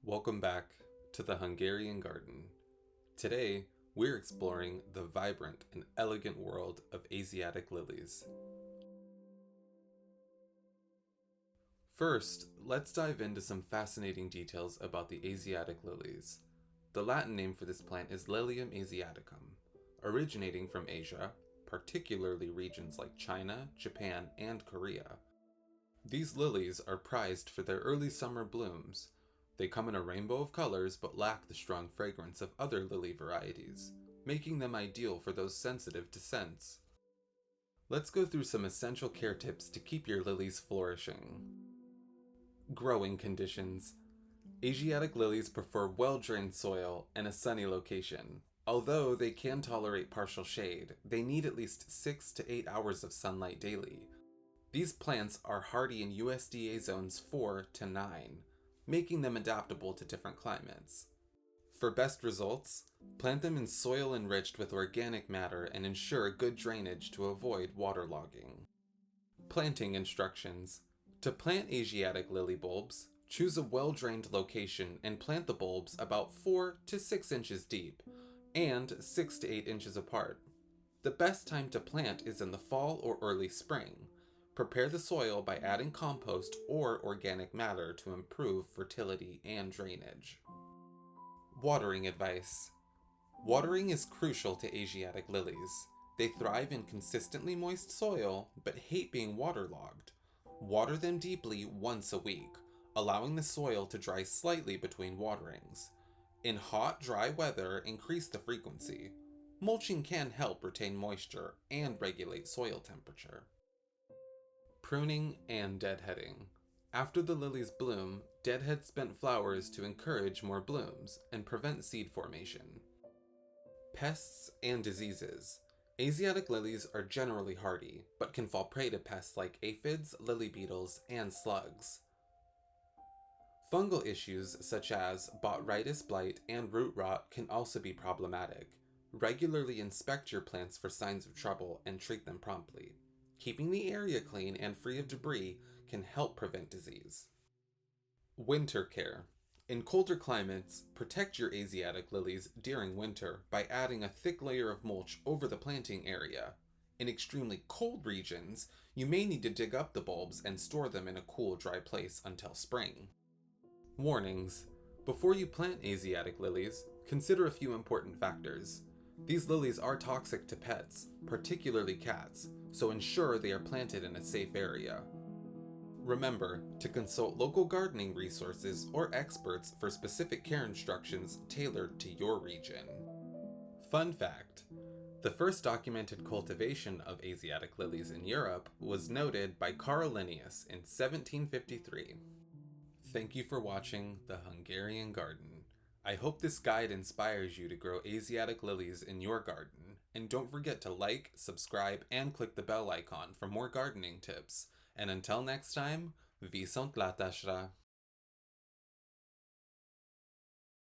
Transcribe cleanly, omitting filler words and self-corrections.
Welcome back to the Hungarian Garden. Today, we're exploring the vibrant and elegant world of Asiatic lilies. First, let's dive into some fascinating details about the Asiatic lilies. The Latin name for this plant is Lilium asiaticum, originating from Asia, particularly regions like China, Japan, and Korea. These lilies are prized for their early summer blooms. They come in a rainbow of colors but lack the strong fragrance of other lily varieties, making them ideal for those sensitive to scents. Let's go through some essential care tips to keep your lilies flourishing. Growing conditions. Asiatic lilies prefer well-drained soil and a sunny location. Although they can tolerate partial shade, they need at least 6 to 8 hours of sunlight daily. These plants are hardy in USDA zones 4 to 9, making them adaptable to different climates. For best results, plant them in soil enriched with organic matter and ensure good drainage to avoid waterlogging. Planting instructions. To plant Asiatic lily bulbs, choose a well-drained location and plant the bulbs about 4 to 6 inches deep and 6 to 8 inches apart. The best time to plant is in the fall or early spring. Prepare the soil by adding compost or organic matter to improve fertility and drainage. Watering advice. Watering is crucial to Asiatic lilies. They thrive in consistently moist soil but hate being waterlogged. Water them deeply once a week, allowing the soil to dry slightly between waterings. In hot, dry weather, increase the frequency. Mulching can help retain moisture and regulate soil temperature. Pruning and deadheading. After the lilies bloom, deadhead spent flowers to encourage more blooms and prevent seed formation. Pests and diseases. Asiatic lilies are generally hardy, but can fall prey to pests like aphids, lily beetles, and slugs. Fungal issues such as botrytis blight and root rot can also be problematic. Regularly inspect your plants for signs of trouble and treat them promptly. Keeping the area clean and free of debris can help prevent disease. Winter care. In colder climates, protect your Asiatic lilies during winter by adding a thick layer of mulch over the planting area. In extremely cold regions, you may need to dig up the bulbs and store them in a cool, dry place until spring. Warnings. Before you plant Asiatic lilies, consider a few important factors. These lilies are toxic to pets, particularly cats, so ensure they are planted in a safe area. Remember to consult local gardening resources or experts for specific care instructions tailored to your region. Fun fact: the first documented cultivation of Asiatic lilies in Europe was noted by Carl Linnaeus in 1753. Thank you for watching The Hungarian Garden. I hope this guide inspires you to grow Asiatic lilies in your garden. And don't forget to like, subscribe, and click the bell icon for more gardening tips. And until next time, viszontlátásra!